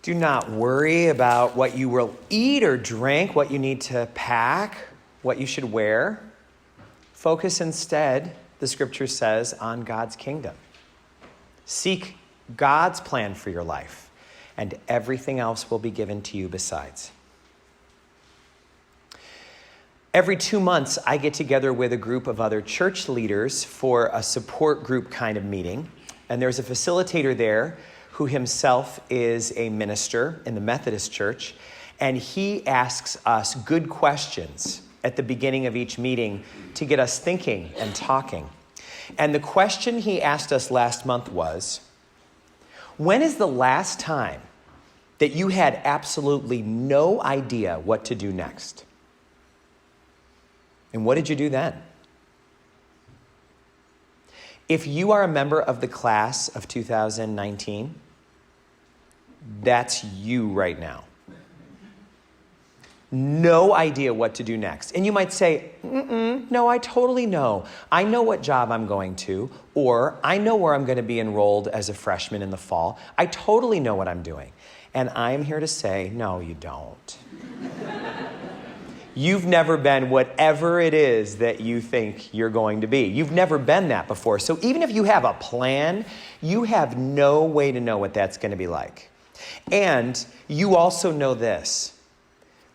Do not worry about what you will eat or drink, what you need to pack, what you should wear. Focus instead, the scripture says, on God's kingdom. Seek God's plan for your life, and everything else will be given to you besides. Every 2 months, I get together with a group of other church leaders for a support group kind of meeting. And there's a facilitator there who himself is a minister in the Methodist Church. And he asks us good questions at the beginning of each meeting to get us thinking and talking. And the question he asked us last month was, when is the last time that you had absolutely no idea what to do next? And what did you do then? If you are a member of the class of 2019, that's you right now. No idea what to do next. And you might say, no, I totally know. I know what job I'm going to, or I know where I'm going to be enrolled as a freshman in the fall. I totally know what I'm doing. And I'm here to say, no, you don't. You've never been whatever it is that you think you're going to be. You've never been that before. So even if you have a plan, you have no way to know what that's going to be like. And you also know this.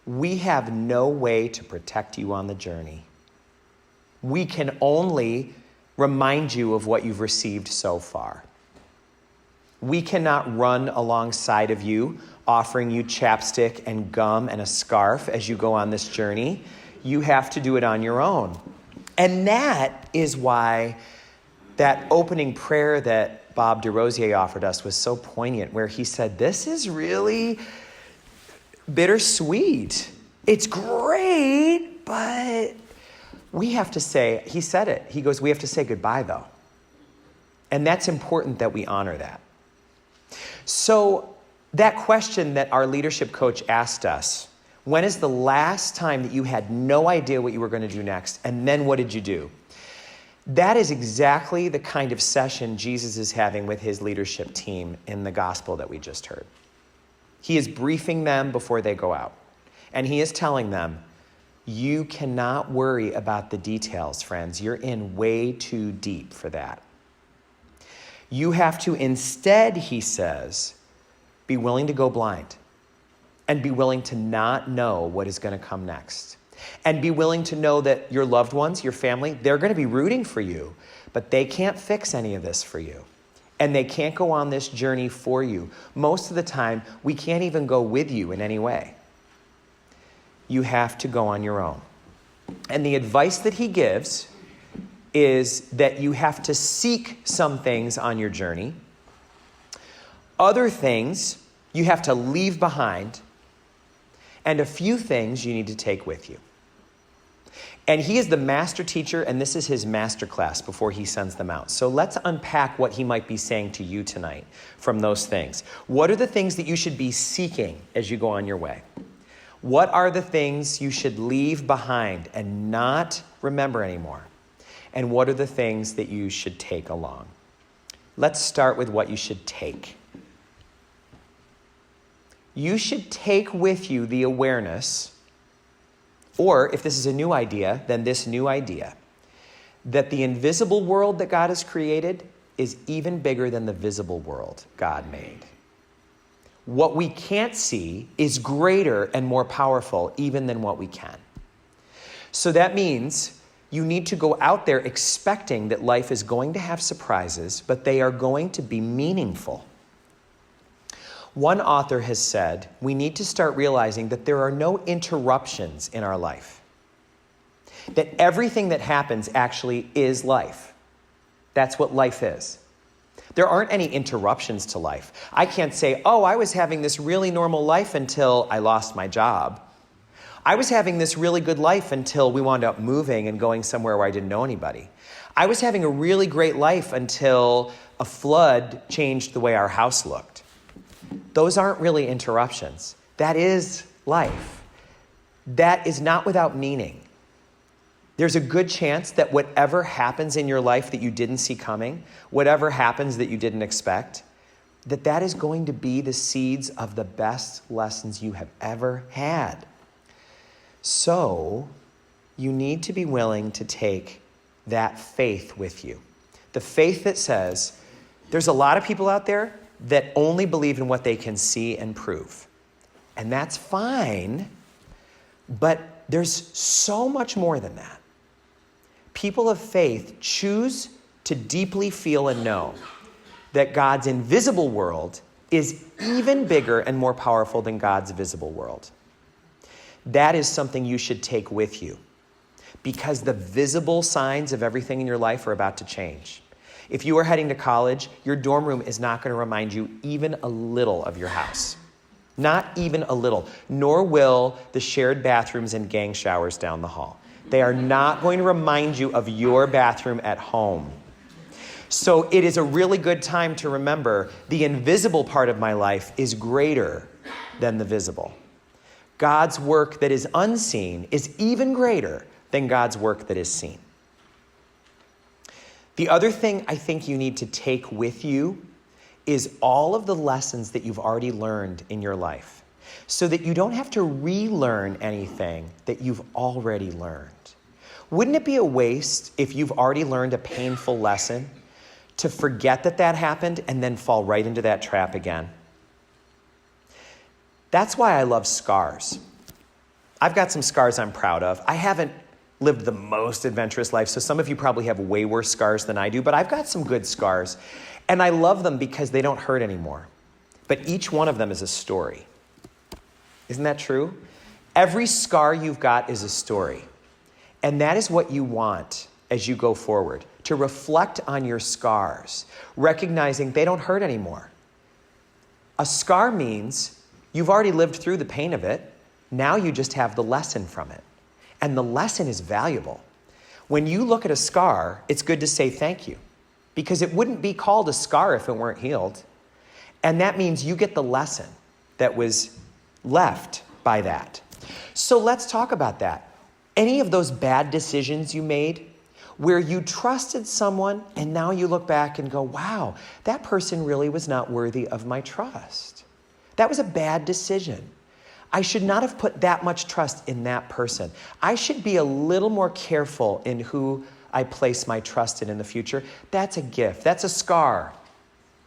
We have no way to protect you on the journey. We can only remind you of what you've received so far. We cannot run alongside of you, offering you chapstick and gum and a scarf as you go on this journey. You have to do it on your own. And that is why that opening prayer that Bob DeRosier offered us was so poignant, where he said, this is really bittersweet. It's great, but we have to say, he said it. He goes, we have to say goodbye, though. And that's important that we honor that. So that question that our leadership coach asked us, when is the last time that you had no idea what you were going to do next? And then what did you do? That is exactly the kind of session Jesus is having with his leadership team in the gospel that we just heard. He is briefing them before they go out. And he is telling them, you cannot worry about the details, friends. You're in way too deep for that. You have to instead, he says, be willing to go blind and be willing to not know what is going to come next. And be willing to know that your loved ones, your family, they're going to be rooting for you, but they can't fix any of this for you. And they can't go on this journey for you. Most of the time, we can't even go with you in any way. You have to go on your own. And the advice that he gives is that you have to seek some things on your journey. Other things you have to leave behind. And a few things you need to take with you. And he is the master teacher, and this is his master class before he sends them out. So let's unpack what he might be saying to you tonight from those things. What are the things that you should be seeking as you go on your way? What are the things you should leave behind and not remember anymore? And what are the things that you should take along? Let's start with what you should take. You should take with you the awareness, or if this is a new idea, then this new idea, that the invisible world that God has created is even bigger than the visible world God made. What we can't see is greater and more powerful even than what we can. So that means you need to go out there expecting that life is going to have surprises, but they are going to be meaningful. One author has said, we need to start realizing that there are no interruptions in our life. That everything that happens actually is life. That's what life is. There aren't any interruptions to life. I can't say, I was having this really normal life until I lost my job. I was having this really good life until we wound up moving and going somewhere where I didn't know anybody. I was having a really great life until a flood changed the way our house looked. Those aren't really interruptions. That is life. That is not without meaning. There's a good chance that whatever happens in your life that you didn't see coming, whatever happens that you didn't expect, that is going to be the seeds of the best lessons you have ever had. So you need to be willing to take that faith with you. The faith that says, there's a lot of people out there that only believe in what they can see and prove. And that's fine, but there's so much more than that. People of faith choose to deeply feel and know that God's invisible world is even bigger and more powerful than God's visible world. That is something you should take with you, because the visible signs of everything in your life are about to change. If you are heading to college, your dorm room is not going to remind you even a little of your house. Not even a little. Nor will the shared bathrooms and gang showers down the hall. They are not going to remind you of your bathroom at home. So it is a really good time to remember the invisible part of my life is greater than the visible. God's work that is unseen is even greater than God's work that is seen. The other thing I think you need to take with you is all of the lessons that you've already learned in your life, so that you don't have to relearn anything that you've already learned. Wouldn't it be a waste if you've already learned a painful lesson to forget that happened and then fall right into that trap again? That's why I love scars. I've got some scars I'm proud of. I haven't lived the most adventurous life, so some of you probably have way worse scars than I do, but I've got some good scars. And I love them because they don't hurt anymore. But each one of them is a story. Isn't that true? Every scar you've got is a story. And that is what you want as you go forward, to reflect on your scars, recognizing they don't hurt anymore. A scar means you've already lived through the pain of it. Now you just have the lesson from it. And the lesson is valuable. When you look at a scar, it's good to say thank you, because it wouldn't be called a scar if it weren't healed. And that means you get the lesson that was left by that. So let's talk about that. Any of those bad decisions you made where you trusted someone and now you look back and go, wow, that person really was not worthy of my trust. That was a bad decision. I should not have put that much trust in that person. I should be a little more careful in who I place my trust in the future. That's a gift. That's a scar.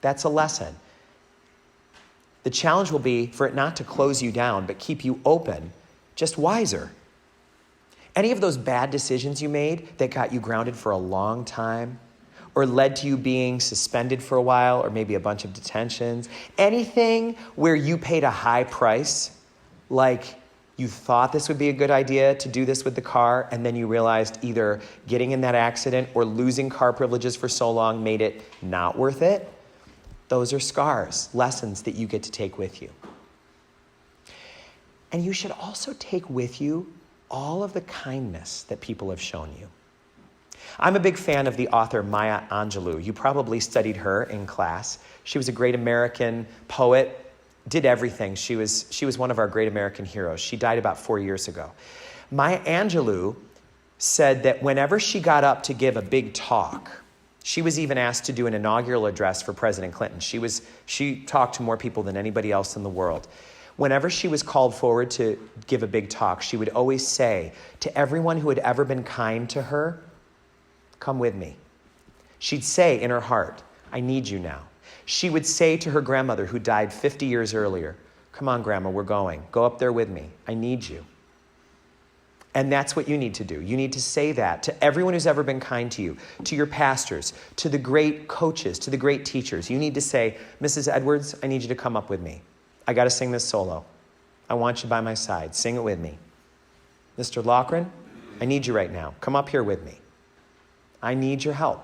That's a lesson. The challenge will be for it not to close you down, but keep you open, just wiser. Any of those bad decisions you made that got you grounded for a long time, or led to you being suspended for a while, or maybe a bunch of detentions, anything where you paid a high price, like you thought this would be a good idea to do this with the car, and then you realized either getting in that accident or losing car privileges for so long made it not worth it. Those are scars, lessons that you get to take with you. And you should also take with you all of the kindness that people have shown you. I'm a big fan of the author Maya Angelou. You probably studied her in class. She was a great American poet, did everything. She was one of our great American heroes. She died about 4 years ago. Maya Angelou said that whenever she got up to give a big talk, she was even asked to do an inaugural address for President Clinton. She talked to more people than anybody else in the world. Whenever she was called forward to give a big talk, she would always say to everyone who had ever been kind to her, come with me. She'd say in her heart, I need you now. She would say to her grandmother, who died 50 years earlier, come on, Grandma, we're going. Go up there with me. I need you. And that's what you need to do. You need to say that to everyone who's ever been kind to you, to your pastors, to the great coaches, to the great teachers. You need to say, Mrs. Edwards, I need you to come up with me. I got to sing this solo. I want you by my side. Sing it with me. Mr. Loughran, I need you right now. Come up here with me. I need your help.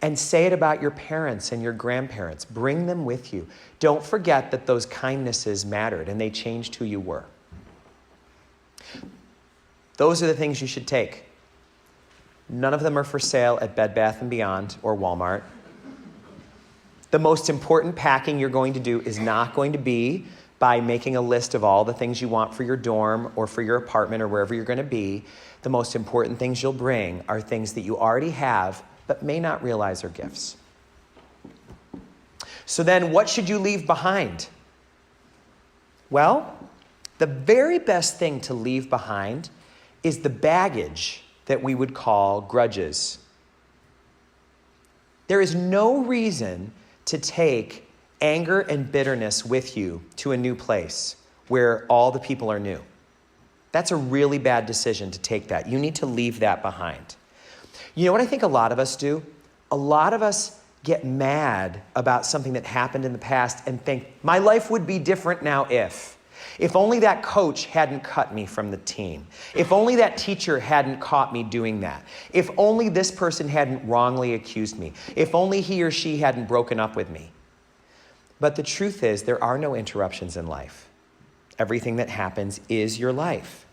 And say it about your parents and your grandparents. Bring them with you. Don't forget that those kindnesses mattered and they changed who you were. Those are the things you should take. None of them are for sale at Bed Bath & Beyond or Walmart. The most important packing you're going to do is not going to be by making a list of all the things you want for your dorm or for your apartment or wherever you're going to be. The most important things you'll bring are things that you already have but may not realize are gifts. So then what should you leave behind? Well, the very best thing to leave behind is the baggage that we would call grudges. There is no reason to take anger and bitterness with you to a new place where all the people are new. That's a really bad decision to take that. You need to leave that behind. You know what I think a lot of us do? A lot of us get mad about something that happened in the past and think, my life would be different now if. If only that coach hadn't cut me from the team. If only that teacher hadn't caught me doing that. If only this person hadn't wrongly accused me. If only he or she hadn't broken up with me. But the truth is, there are no interruptions in life. Everything that happens is your life.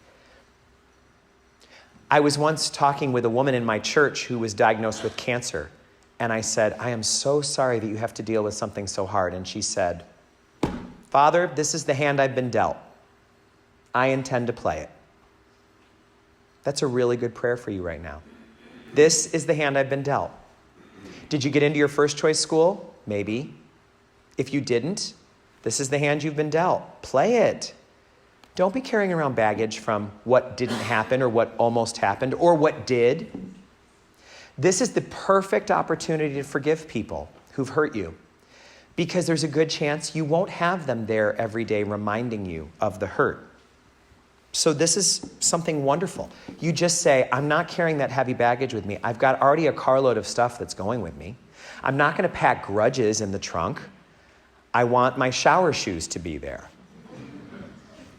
I was once talking with a woman in my church who was diagnosed with cancer. And I said, I am so sorry that you have to deal with something so hard. And she said, Father, this is the hand I've been dealt. I intend to play it. That's a really good prayer for you right now. This is the hand I've been dealt. Did you get into your first choice school? Maybe. If you didn't, this is the hand you've been dealt. Play it. Don't be carrying around baggage from what didn't happen or what almost happened or what did. This is the perfect opportunity to forgive people who've hurt you, because there's a good chance you won't have them there every day reminding you of the hurt. So this is something wonderful. You just say, I'm not carrying that heavy baggage with me. I've got already a carload of stuff that's going with me. I'm not going to pack grudges in the trunk. I want my shower shoes to be there.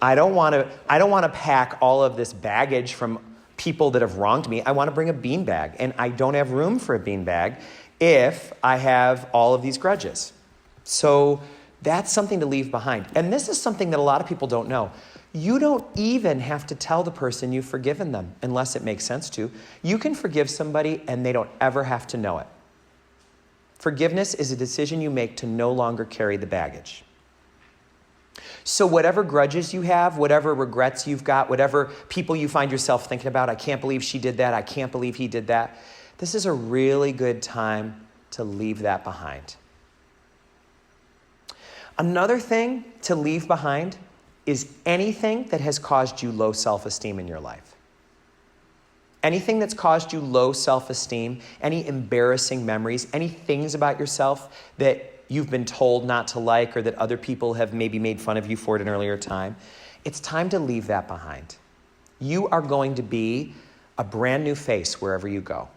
I don't want to pack all of this baggage from people that have wronged me. I want to bring a bean bag, and I don't have room for a bean bag if I have all of these grudges. So that's something to leave behind. And this is something that a lot of people don't know. You don't even have to tell the person you've forgiven them unless it makes sense to. You can forgive somebody and they don't ever have to know it. Forgiveness is a decision you make to no longer carry the baggage. So whatever grudges you have, whatever regrets you've got, whatever people you find yourself thinking about, I can't believe she did that, I can't believe he did that, this is a really good time to leave that behind. Another thing to leave behind is anything that has caused you low self-esteem in your life. Anything that's caused you low self-esteem, any embarrassing memories, any things about yourself that you've been told not to like or that other people have maybe made fun of you for at an earlier time, it's time to leave that behind. You are going to be a brand new face wherever you go.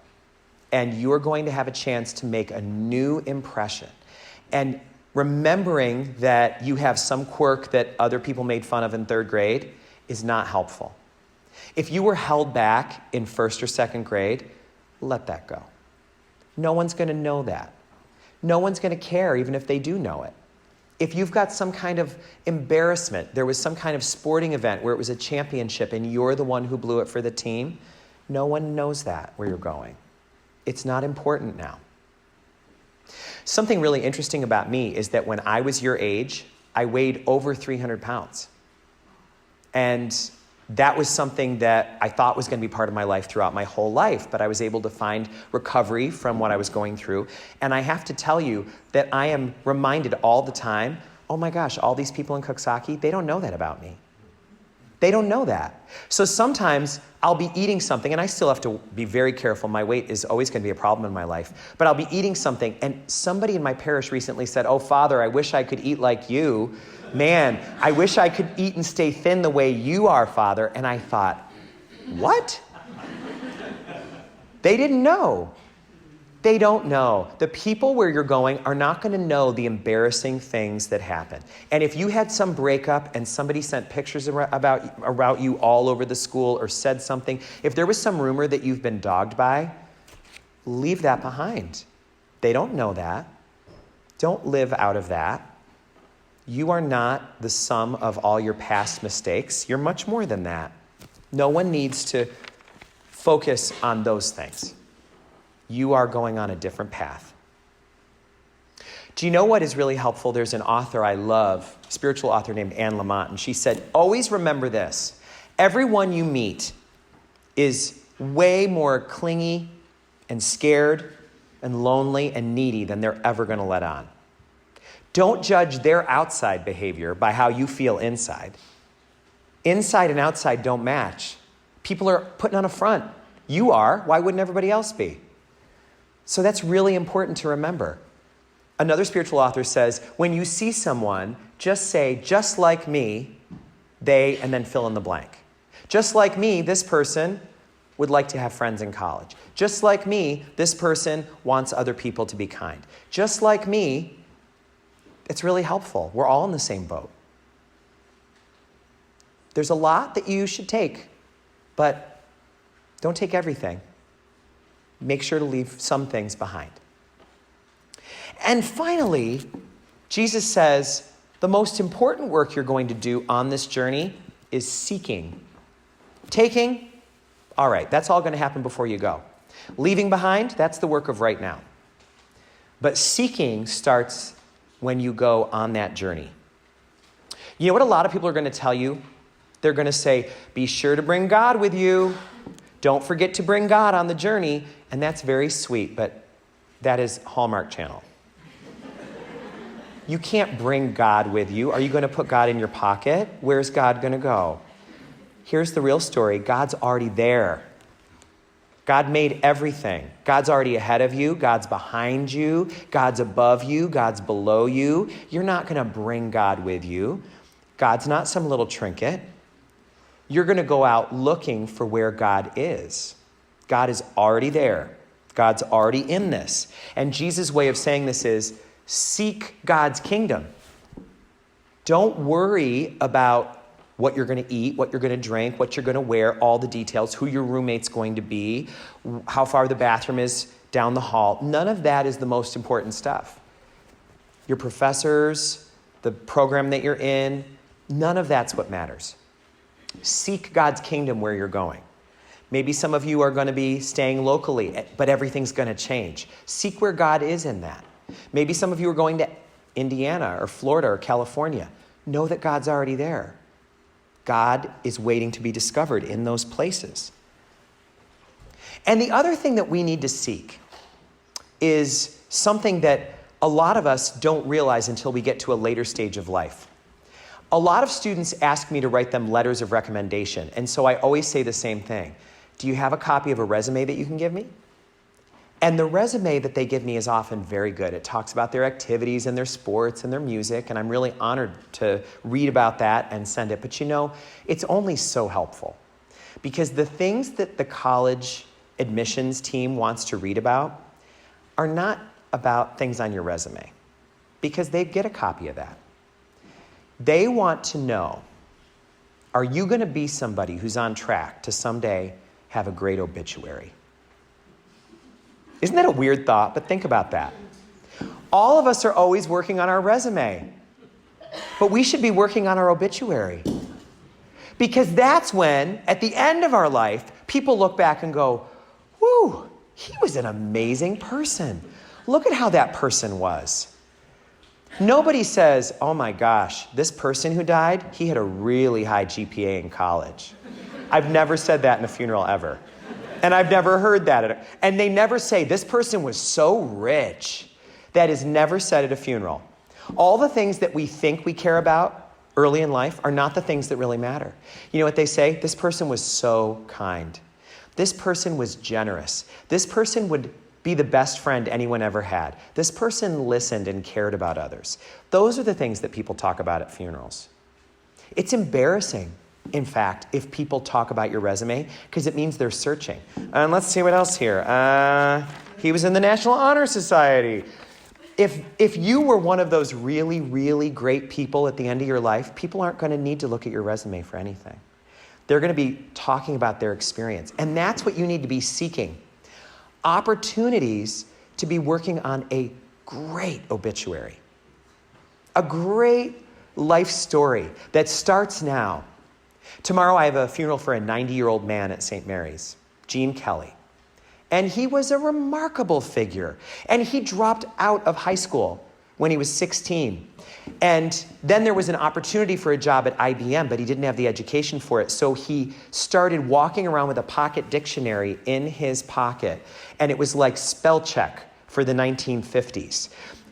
And you are going to have a chance to make a new impression. And remembering that you have some quirk that other people made fun of in third grade is not helpful. If you were held back in first or second grade, let that go. No one's going to know that. No one's going to care, even if they do know it. If you've got some kind of embarrassment, there was some kind of sporting event where it was a championship and you're the one who blew it for the team, no one knows that where you're going. It's not important now. Something really interesting about me is that when I was your age, I weighed over 300 pounds. And that was something that I thought was going to be part of my life throughout my whole life, but I was able to find recovery from what I was going through. And I have to tell you that I am reminded all the time, oh my gosh, all these people in Coxsackie, they don't know that about me. They don't know that. So sometimes I'll be eating something, and I still have to be very careful. My weight is always going to be a problem in my life. But I'll be eating something, and somebody in my parish recently said, oh, Father, I wish I could eat like you. Man, I wish I could eat and stay thin the way you are, Father. And I thought, what? They didn't know. They don't know. The people where you're going are not going to know the embarrassing things that happen. And if you had some breakup and somebody sent pictures about you all over the school or said something, if there was some rumor that you've been dogged by, leave that behind. They don't know that. Don't live out of that. You are not the sum of all your past mistakes. You're much more than that. No one needs to focus on those things. You are going on a different path. Do you know what is really helpful? There's an author I love, spiritual author named Anne Lamott, and she said, always remember this. Everyone you meet is way more clingy and scared and lonely and needy than they're ever going to let on. Don't judge their outside behavior by how you feel inside. Inside and outside don't match. People are putting on a front. You are. Why wouldn't everybody else be? So that's really important to remember. Another spiritual author says, when you see someone, just say, just like me, they, and then fill in the blank. Just like me, this person would like to have friends in college. Just like me, this person wants other people to be kind. Just like me, it's really helpful. We're all in the same boat. There's a lot that you should take, but don't take everything. Make sure to leave some things behind. And finally, Jesus says, the most important work you're going to do on this journey is seeking. Taking, all right, that's all going to happen before you go. Leaving behind, that's the work of right now. But seeking starts when you go on that journey. You know what a lot of people are going to tell you? They're going to say, be sure to bring God with you. Don't forget to bring God on the journey. And that's very sweet, but that is Hallmark Channel. You can't bring God with you. Are you going to put God in your pocket? Where's God going to go? Here's the real story. God's already there. God made everything. God's already ahead of you. God's behind you. God's above you. God's below you. You're not going to bring God with you. God's not some little trinket. You're going to go out looking for where God is. God is already there. God's already in this. And Jesus' way of saying this is, seek God's kingdom. Don't worry about what you're going to eat, what you're going to drink, what you're going to wear, all the details, who your roommate's going to be, how far the bathroom is down the hall. None of that is the most important stuff. Your professors, the program that you're in, none of that's what matters. Seek God's kingdom where you're going. Maybe some of you are going to be staying locally, but everything's going to change. Seek where God is in that. Maybe some of you are going to Indiana or Florida or California. Know that God's already there. God is waiting to be discovered in those places. And the other thing that we need to seek is something that a lot of us don't realize until we get to a later stage of life. A lot of students ask me to write them letters of recommendation, and so I always say the same thing. Do you have a copy of a resume that you can give me? And the resume that they give me is often very good. It talks about their activities and their sports and their music, and I'm really honored to read about that and send it. But you know, it's only so helpful because the things that the college admissions team wants to read about are not about things on your resume because they get a copy of that. They want to know, are you going to be somebody who's on track to someday have a great obituary? Isn't that a weird thought? But think about that. All of us are always working on our resume, but we should be working on our obituary. Because that's when, at the end of our life, people look back and go, whew, he was an amazing person. Look at how that person was. Nobody says, oh my gosh, this person who died, he had a really high GPA in college. I've never said that in a funeral ever. And I've never heard that. And they never say, this person was so rich. That is never said at a funeral. All the things that we think we care about early in life are not the things that really matter. You know what they say? This person was so kind. This person was generous. This person would be the best friend anyone ever had. This person listened and cared about others. Those are the things that people talk about at funerals. It's embarrassing, in fact, if people talk about your resume, because it means they're searching. And let's see what else here. He was in the National Honor Society. If you were one of those really, really great people at the end of your life, people aren't going to need to look at your resume for anything. They're going to be talking about their experience. And that's what you need to be seeking. Opportunities to be working on a great obituary. A great life story that starts now. Tomorrow I have a funeral for a 90-year-old man at St. Mary's, Gene Kelly. And he was a remarkable figure. And he dropped out of high school when he was 16. And then there was an opportunity for a job at IBM, but he didn't have the education for it. So he started walking around with a pocket dictionary in his pocket. And it was like spell check for the 1950s.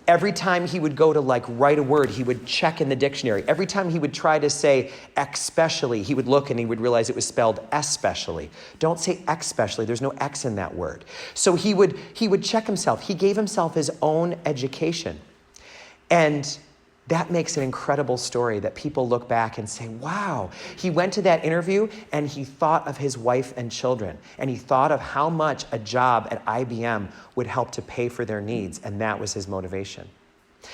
Every time he would go to write a word, he would check in the dictionary. Every time he would try to say especially, he would look and he would realize it was spelled especially. Don't say especially, there's no X in that word. So he would check himself. He gave himself his own education. And that makes an incredible story that people look back and say, wow, he went to that interview and he thought of his wife and children, and he thought of how much a job at IBM would help to pay for their needs, and that was his motivation.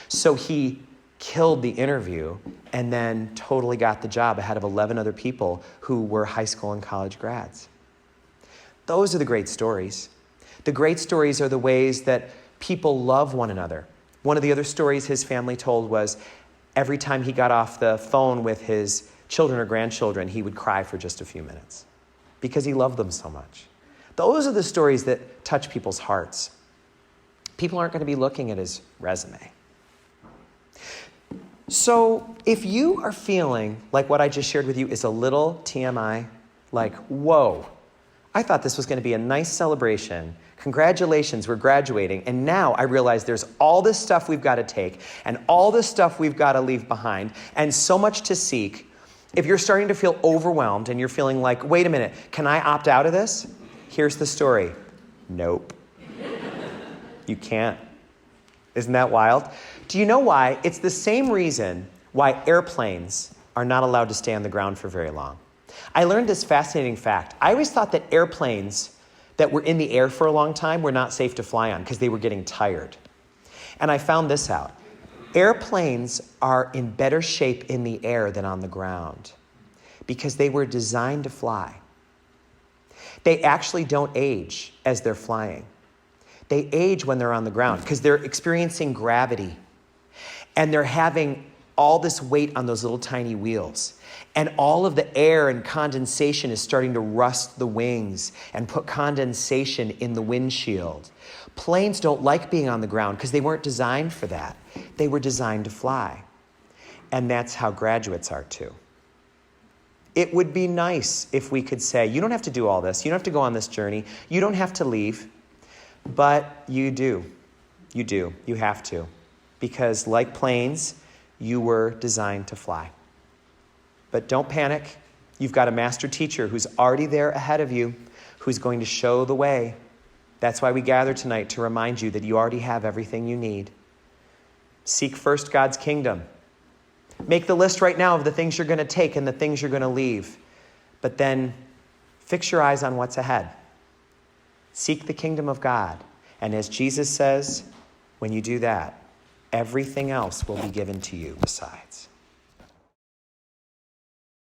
So he killed the interview and then totally got the job ahead of 11 other people who were high school and college grads. Those are the great stories. The great stories are the ways that people love one another. One of the other stories his family told was every time he got off the phone with his children or grandchildren, he would cry for just a few minutes because he loved them so much. Those are the stories that touch people's hearts. People aren't going to be looking at his resume. So if you are feeling like what I just shared with you is a little TMI, like, whoa, I thought this was going to be a nice celebration. Congratulations, we're graduating. And now I realize there's all this stuff we've got to take and all this stuff we've got to leave behind and so much to seek. If you're starting to feel overwhelmed and you're feeling like, wait a minute, can I opt out of this? Here's the story. Nope. You can't. Isn't that wild? Do you know why? It's the same reason why airplanes are not allowed to stay on the ground for very long. I learned this fascinating fact. I always thought that airplanes that were in the air for a long time were not safe to fly on because they were getting tired. And I found this out. Airplanes are in better shape in the air than on the ground because they were designed to fly. They actually don't age as they're flying. They age when they're on the ground because they're experiencing gravity and they're having all this weight on those little tiny wheels. And all of the air and condensation is starting to rust the wings and put condensation in the windshield. Planes don't like being on the ground because they weren't designed for that. They were designed to fly. And that's how graduates are too. It would be nice if we could say, you don't have to do all this. You don't have to go on this journey. You don't have to leave. But you do. You do. You have to. Because like planes, you were designed to fly. But don't panic. You've got a master teacher who's already there ahead of you, who's going to show the way. That's why we gather tonight, to remind you that you already have everything you need. Seek first God's kingdom. Make the list right now of the things you're going to take and the things you're going to leave. But then fix your eyes on what's ahead. Seek the kingdom of God. And as Jesus says, when you do that, everything else will be given to you besides.